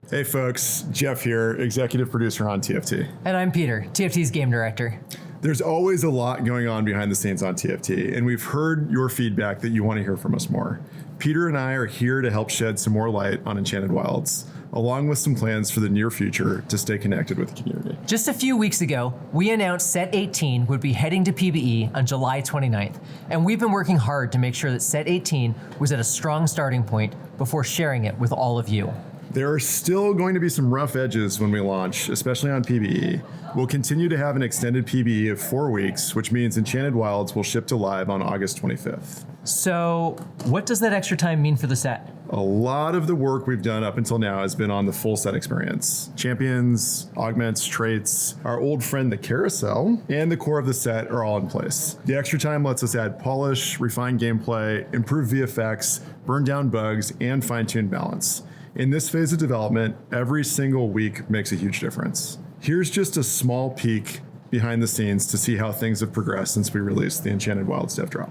Hey folks, Geoff here, executive producer on TFT. And I'm Peter, TFT's game director. There's always a lot going on behind the scenes on TFT, and we've heard your feedback that you want to hear from us more. Peter and I are here to help shed some more light on Enchanted Wilds, along with some plans for the near future to stay connected with the community. Just a few weeks ago, we announced Set 18 would be heading to PBE on July 29th, and we've been working hard to make sure that Set 18 was at a strong starting point before sharing it with all of you. There are still going to be some rough edges when we launch, especially on PBE. We'll continue to have an extended PBE of 4 weeks, which means Enchanted Wilds will ship to live on August 25th. So, what does that extra time mean for the set? A lot of the work we've done up until now has been on the full set experience. Champions, augments, traits, our old friend the carousel, and the core of the set are all in place. The extra time lets us add polish, refine gameplay, improve VFX, burn down bugs, and fine-tune balance. In this phase of development, every single week makes a huge difference. Here's just a small peek behind the scenes to see how things have progressed since we released the Enchanted Wilds dev drop.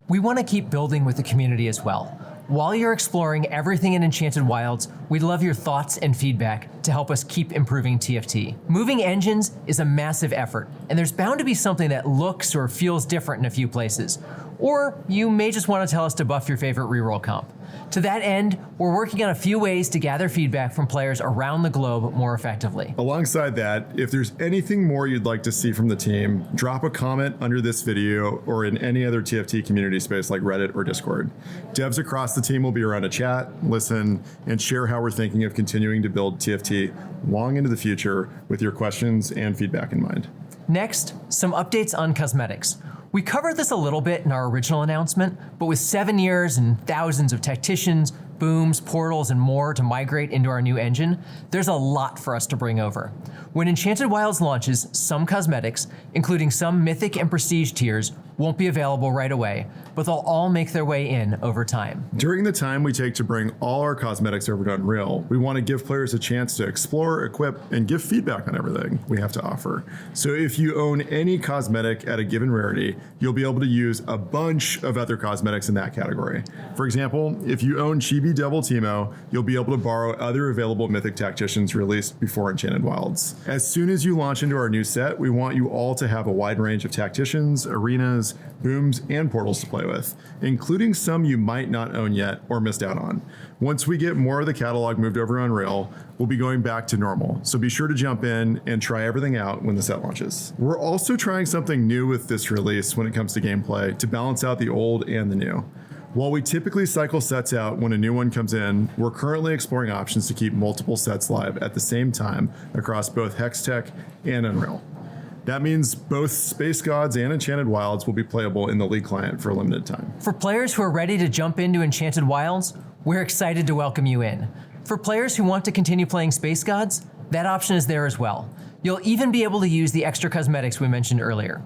We want to keep building with the community as well. While you're exploring everything in Enchanted Wilds, we'd love your thoughts and feedback to help us keep improving TFT. Moving engines is a massive effort, and there's bound to be something that looks or feels different in a few places. Or you may just want to tell us to buff your favorite reroll comp. To that end, we're working on a few ways to gather feedback from players around the globe more effectively. Alongside that, if there's anything more you'd like to see from the team, drop a comment under this video or in any other TFT community space like Reddit or Discord. Devs across the team will be around to chat, listen, and share how we're thinking of continuing to build TFT long into the future with your questions and feedback in mind. Next, some updates on cosmetics. We covered this a little bit in our original announcement, but with 7 years and thousands of tacticians, booms, portals, and more to migrate into our new engine, there's a lot for us to bring over. When Enchanted Wilds launches, some cosmetics, including some mythic and prestige tiers, won't be available right away, but they'll all make their way in over time. During the time we take to bring all our cosmetics over to Unreal, we want to give players a chance to explore, equip, and give feedback on everything we have to offer. So if you own any cosmetic at a given rarity, you'll be able to use a bunch of other cosmetics in that category. For example, if you own Chibi Devil Teemo, you'll be able to borrow other available mythic tacticians released before Enchanted Wilds. As soon as you launch into our new set, we want you all to have a wide range of tacticians, arenas, booms, and portals to play with, including some you might not own yet or missed out on. Once we get more of the catalog moved over to Unreal, we'll be going back to normal, so be sure to jump in and try everything out when the set launches. We're also trying something new with this release when it comes to gameplay to balance out the old and the new. While we typically cycle sets out when a new one comes in, we're currently exploring options to keep multiple sets live at the same time across both Hextech and Unreal. That means both Space Gods and Enchanted Wilds will be playable in the League client for a limited time. For players who are ready to jump into Enchanted Wilds, we're excited to welcome you in. For players who want to continue playing Space Gods, that option is there as well. You'll even be able to use the extra cosmetics we mentioned earlier.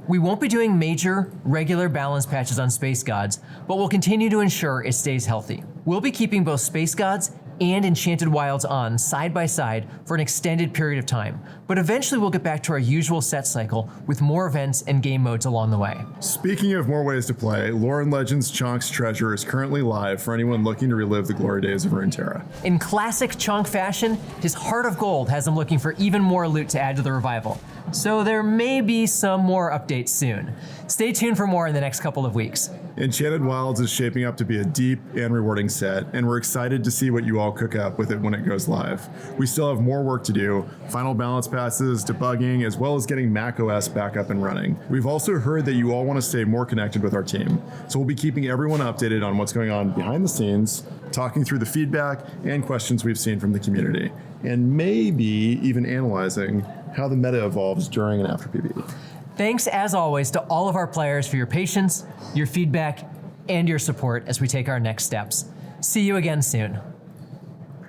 We won't be doing major, regular balance patches on Space Gods, but we'll continue to ensure it stays healthy. We'll be keeping both Space Gods and Enchanted Wilds on side by side for an extended period of time, but eventually we'll get back to our usual set cycle with more events and game modes along the way. Speaking of more ways to play, Lore and Legends Chonk's Treasure is currently live for anyone looking to relive the glory days of Runeterra. In classic Chonk fashion, his Heart of Gold has him looking for even more loot to add to the revival, so there may be some more updates soon. Stay tuned for more in the next couple of weeks. Enchanted Wilds is shaping up to be a deep and rewarding set, and we're excited to see what you all cook up with it when it goes live. We still have more work to do, final balance passes, debugging, as well as getting macOS back up and running. We've also heard that you all want to stay more connected with our team, so we'll be keeping everyone updated on what's going on behind the scenes, talking through the feedback and questions we've seen from the community, and maybe even analyzing how the meta evolves during and after PBE. Thanks, as always, to all of our players for your patience, your feedback, and your support as we take our next steps. See you again soon.